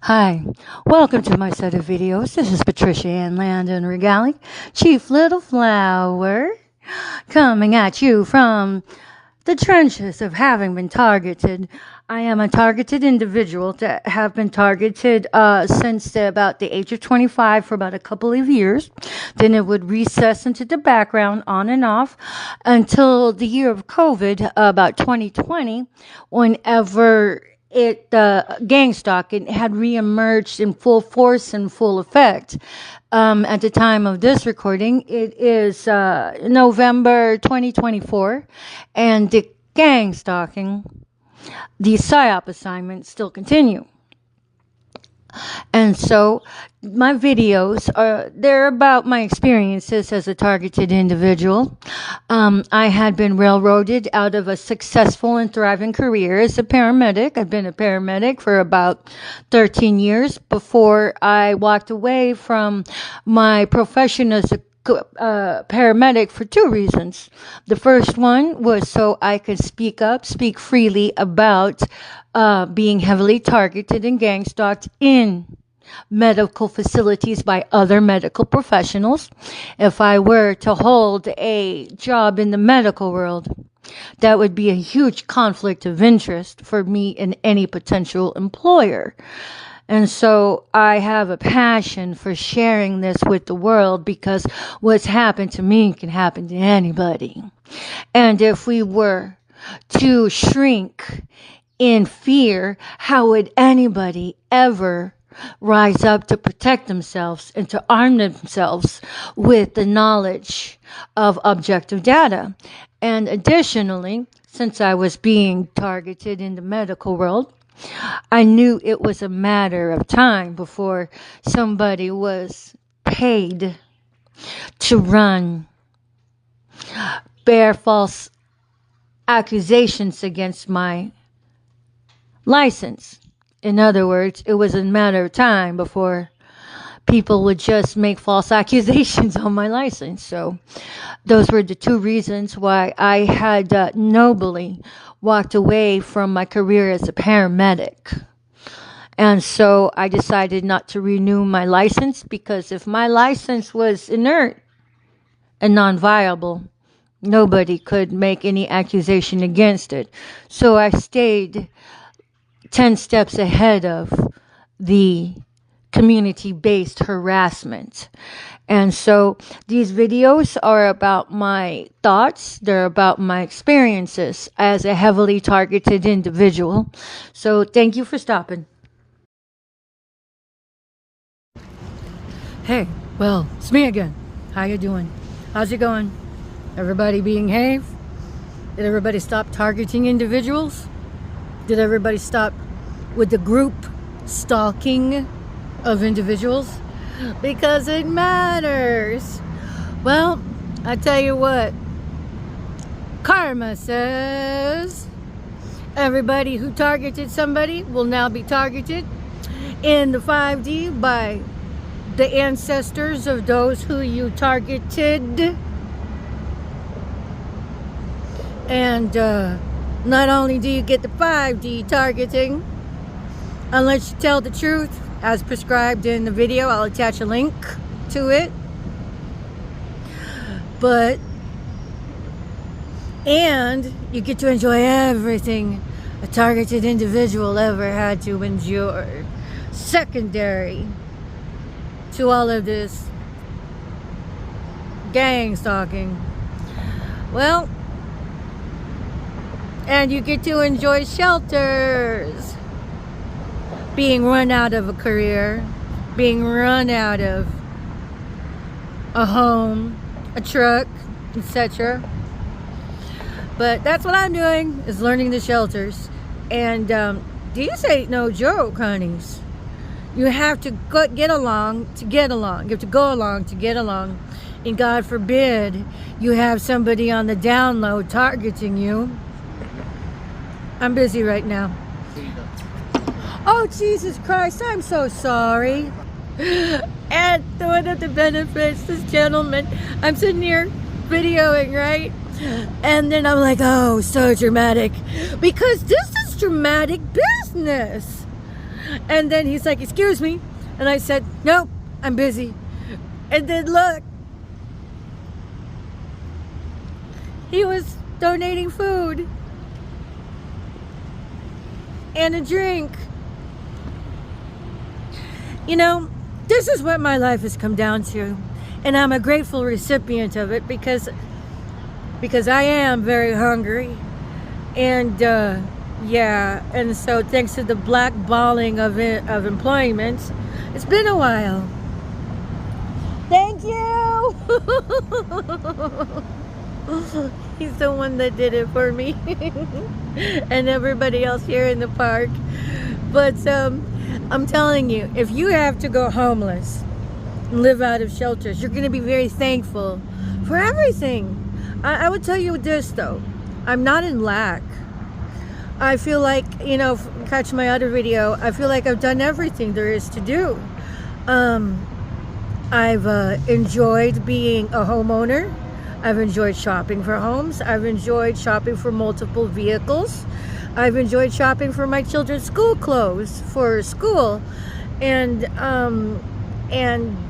Hi, welcome to my set of videos. This is Patricia Ann Landon Regali, Chief Little Flower, coming at you from the trenches of having been targeted. I am a targeted individual that have been targeted since about the age of 25 for about a couple of years. Then it would recess into the background on and off until the year of COVID, about 2020, whenever gang stalking had reemerged in full force and full effect. At the time of this recording, it is November 2024, and the gang stalking, the PSYOP assignments still continue. And so my videos they're about my experiences as a targeted individual. I had been railroaded out of a successful and thriving career as a paramedic. I've been a paramedic for about 13 years before I walked away from my profession as a paramedic for two reasons. The first one was so I could speak freely about being heavily targeted and gang stalked in medical facilities by other medical professionals. If I were to hold a job in the medical world, that would be a huge conflict of interest for me and any potential employer. And so I have a passion for sharing this with the world because what's happened to me can happen to anybody. And if we were to shrink in fear, how would anybody ever rise up to protect themselves and to arm themselves with the knowledge of objective data? And additionally, since I was being targeted in the medical world, I knew it was a matter of time before somebody was paid to bear false accusations against my license. In other words, it was a matter of time before people would just make false accusations on my license. So those were the two reasons why I had nobly walked away from my career as a paramedic. And so I decided not to renew my license, because if my license was inert and non-viable, nobody could make any accusation against it. So I stayed 10 steps ahead of the community-based harassment. And so these videos are about my thoughts. They're about my experiences as a heavily targeted individual. So thank you for stopping. Hey, well, it's me again. How you doing? How's it going? Everybody behave? Did everybody stop targeting individuals? Did everybody stop with the group stalking of individuals? Because it matters. Well, I tell you what, karma says everybody who targeted somebody will now be targeted in the 5D by the ancestors of those who you targeted. And not only do you get the 5D targeting, unless you tell the truth, as prescribed in the video. I'll attach a link to it. And you get to enjoy everything a targeted individual ever had to endure. Secondary to all of this gang stalking. Well, and you get to enjoy shelters. Being run out of a career, being run out of a home, a truck, etc. But that's what I'm doing, is learning the shelters. And these ain't no joke, honeys. You have to get along to get along. You have to go along to get along. And God forbid you have somebody on the down low targeting you. I'm busy right now. Oh, Jesus Christ, I'm so sorry. And one of the benefits, this gentleman, I'm sitting here videoing, right? And then I'm like, oh, so dramatic. Because this is dramatic business. And then he's like, excuse me. And I said, nope, I'm busy. And then look, he was donating food and a drink. You know, this is what my life has come down to. And I'm a grateful recipient of it because I am very hungry. And yeah, and so thanks to the blackballing of employment, it's been a while. Thank you. He's the one that did it for me. And everybody else here in the park. But I'm telling you, if you have to go homeless and live out of shelters, you're going to be very thankful for everything. I would tell you this though, I'm not in lack. I feel like, you know, catch my other video, I feel like I've done everything there is to do. I've enjoyed being a homeowner. I've enjoyed shopping for homes. I've enjoyed shopping for multiple vehicles. I've enjoyed shopping for my children's school clothes for school, and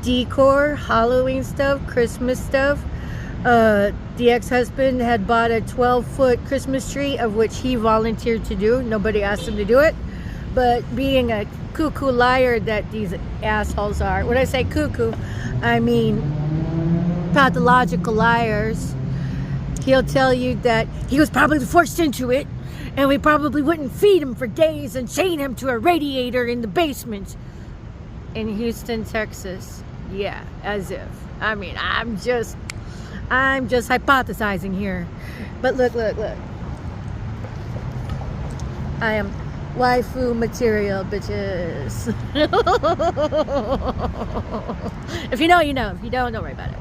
decor, Halloween stuff, Christmas stuff. The ex-husband had bought a 12-foot Christmas tree, of which he volunteered to do. Nobody asked him to do it. But being a cuckoo liar that these assholes are, when I say cuckoo, I mean pathological liars, he'll tell you that he was probably forced into it, and we probably wouldn't feed him for days and chain him to a radiator in the basement in Houston, Texas. Yeah, as if. I mean, I'm just hypothesizing here. But look. I am waifu material, bitches. If you know, you know. If you don't worry about it.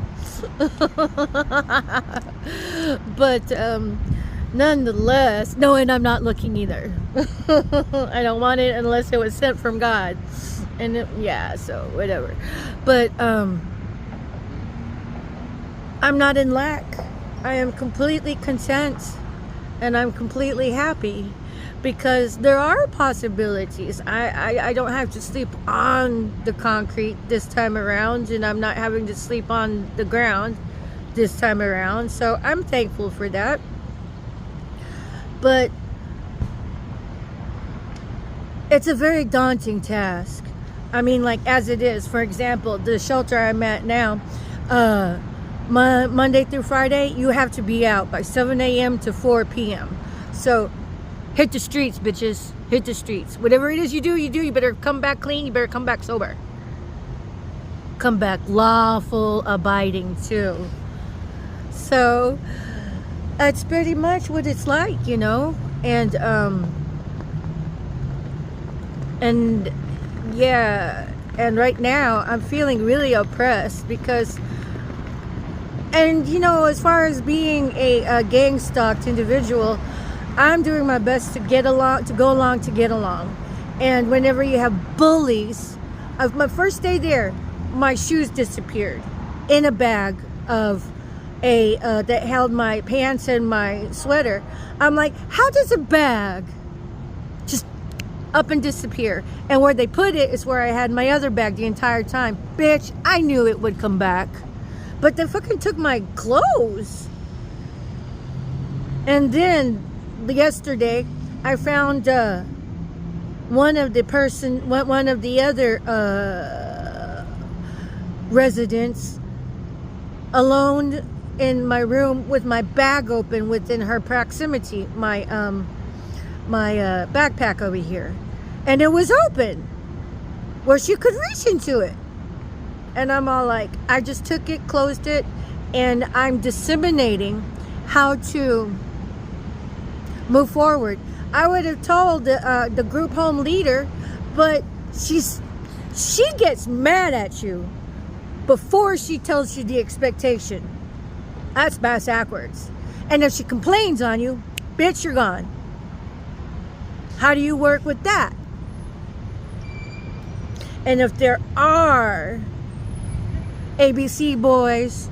But nonetheless, no, and I'm not looking either. I don't want it unless it was sent from God. And yeah, so whatever. But I'm not in lack. I am completely content, and I'm completely happy because there are possibilities. I don't have to sleep on the concrete this time around, and I'm not having to sleep on the ground this time around. So I'm thankful for that. But it's a very daunting task. I mean, like, as it is, for example, the shelter I'm at now, Monday through Friday, you have to be out by 7 a.m. to 4 p.m. So hit the streets, bitches. Hit the streets. Whatever it is you do. You better come back clean. You better come back sober. Come back lawful abiding too. So that's pretty much what it's like, you know. And yeah, and right now I'm feeling really oppressed because, and you know, as far as being a gang-stalked individual, I'm doing my best to get along, to go along, to get along. And whenever you have bullies, my first day there, my shoes disappeared in a bag of that held my pants and my sweater. I'm like, how does a bag just up and disappear? And where they put it is where I had my other bag the entire time. Bitch, I knew it would come back. But they fucking took my clothes. And then yesterday I found one of the other residents alone in my room with my bag open within her proximity, my backpack over here, and it was open where she could reach into it. And I'm all like, I just took it, closed it, and I'm disseminating how to move forward. I would have told the group home leader, but she gets mad at you before she tells you the expectation. That's backwards. And if she complains on you, bitch, you're gone. How do you work with that? And if there are ABC boys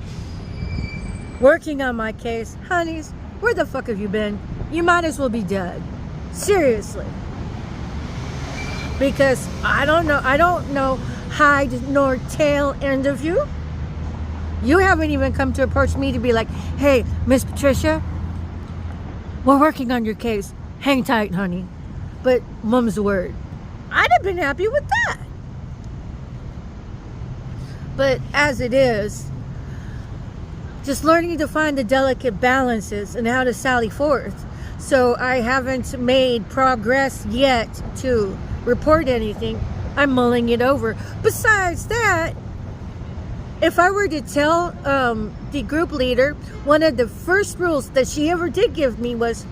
working on my case, honeys, where the fuck have you been? You might as well be dead. Seriously. Because I don't know hide nor tail end of you. You haven't even come to approach me to be like, hey, Miss Patricia, we're working on your case. Hang tight, honey. But mom's word. I'd have been happy with that. But as it is, just learning to find the delicate balances and how to sally forth. So I haven't made progress yet to report anything. I'm mulling it over. Besides that, if I were to tell the group leader, one of the first rules that she ever did give me was,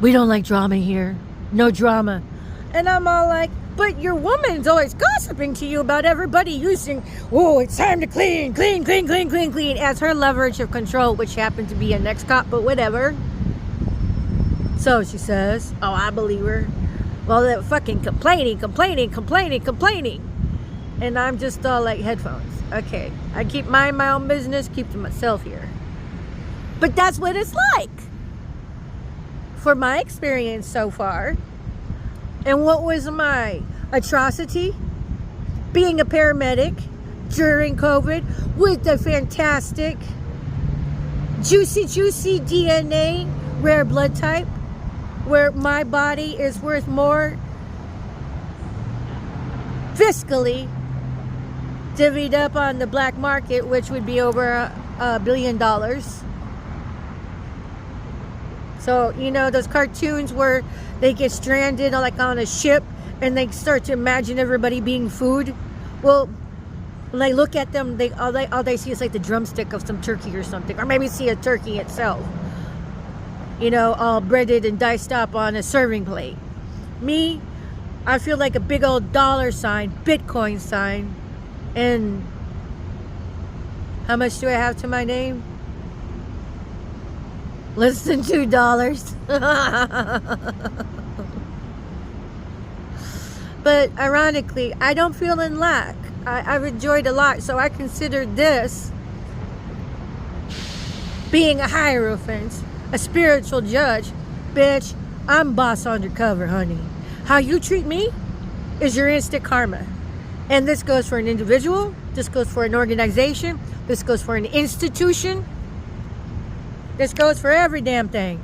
we don't like drama here. No drama. And I'm all like, but your woman's always gossiping to you about everybody using, oh, it's time to clean, as her leverage of control, which happened to be an ex-cop, but whatever. So she says, oh, I believe her. Well, they're fucking complaining. And I'm just all like, headphones. Okay, I keep my own business, keep to myself here. But that's what it's like. For my experience so far. And what was my atrocity? Being a paramedic during COVID with the fantastic, juicy DNA, rare blood type, where my body is worth more fiscally divvied up on the black market, which would be over $1 billion. So, you know, those cartoons where they get stranded like on a ship and they start to imagine everybody being food. Well, when I look at them, all they see is like the drumstick of some turkey or something, or maybe see a turkey itself, you know, all breaded and diced up on a serving plate. Me, I feel like a big old dollar sign, Bitcoin sign. And how much do I have to my name? Less than $2. But ironically, I don't feel in lack. I've enjoyed a lot, so I consider this being a hierophant, a spiritual judge. Bitch, I'm boss undercover, honey. How you treat me is your instant karma. And this goes for an individual, this goes for an organization, this goes for an institution, this goes for every damn thing.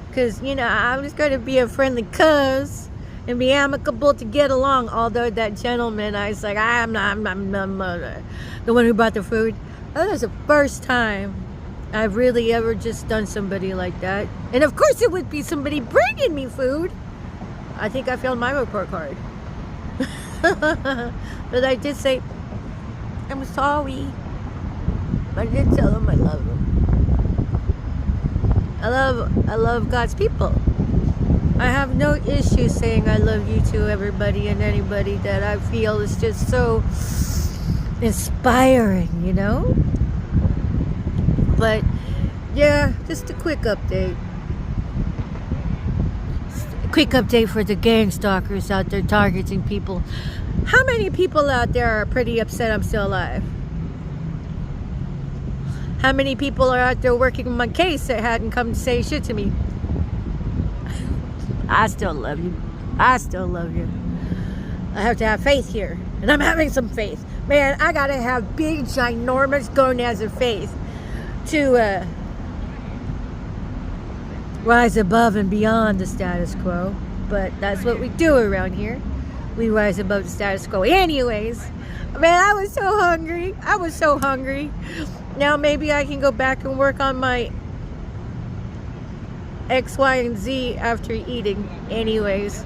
Because, you know, I'm just going to be a friendly cuz and be amicable to get along. Although that gentleman, I was like, I'm not the one who brought the food. That was the first time I've really ever just done somebody like that. And of course it would be somebody bringing me food. I think I failed my report card. But I did say, I'm sorry. But I did tell him I love him. I love God's people. I have no issue saying I love you to everybody and anybody that I feel is just so inspiring, you know? But yeah, just a quick update. Quick update for the gang stalkers out there targeting people. How many people out there are pretty upset I'm still alive? How many people are out there working on my case that hadn't come to say shit to me? I still love you. I still love you. I have to have faith here. And I'm having some faith. Man, I gotta have big, ginormous gonads of faith to rise above and beyond the status quo. But that's what we do around here. We rise above the status quo. Anyways, man, I was so hungry. I was so hungry. Now maybe I can go back and work on my X, Y, and Z after eating. Anyways,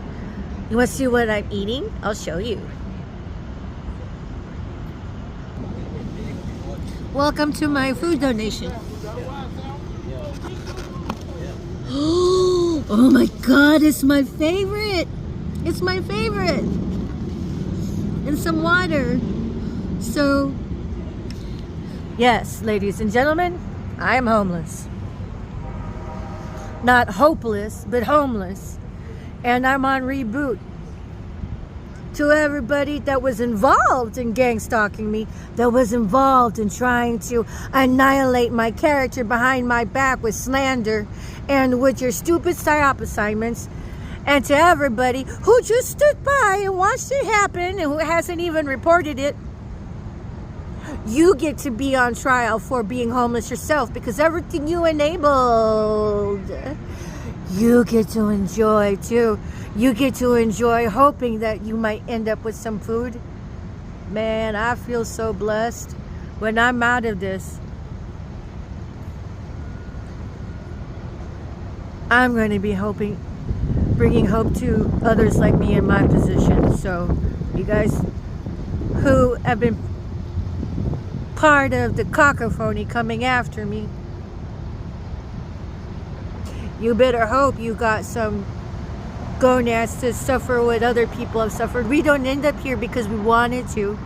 you want to see what I'm eating? I'll show you. Welcome to my food donation. Oh my God, it's my favorite. It's my favorite. And some water. So, yes, ladies and gentlemen, I am homeless. Not hopeless, but homeless. And I'm on reboot. To everybody that was involved in gang stalking me, that was involved in trying to annihilate my character behind my back with slander and with your stupid psyop assignments And to everybody who just stood by and watched it happen and who hasn't even reported it, you get to be on trial for being homeless yourself, because everything you enabled, you get to enjoy too. You get to enjoy hoping that you might end up with some food. Man, I feel so blessed. When I'm out of this, I'm going to be bringing hope to others like me in my position. So you guys who have been part of the cacophony coming after me, you better hope you got some gonads to suffer what other people have suffered. We don't end up here because we wanted to.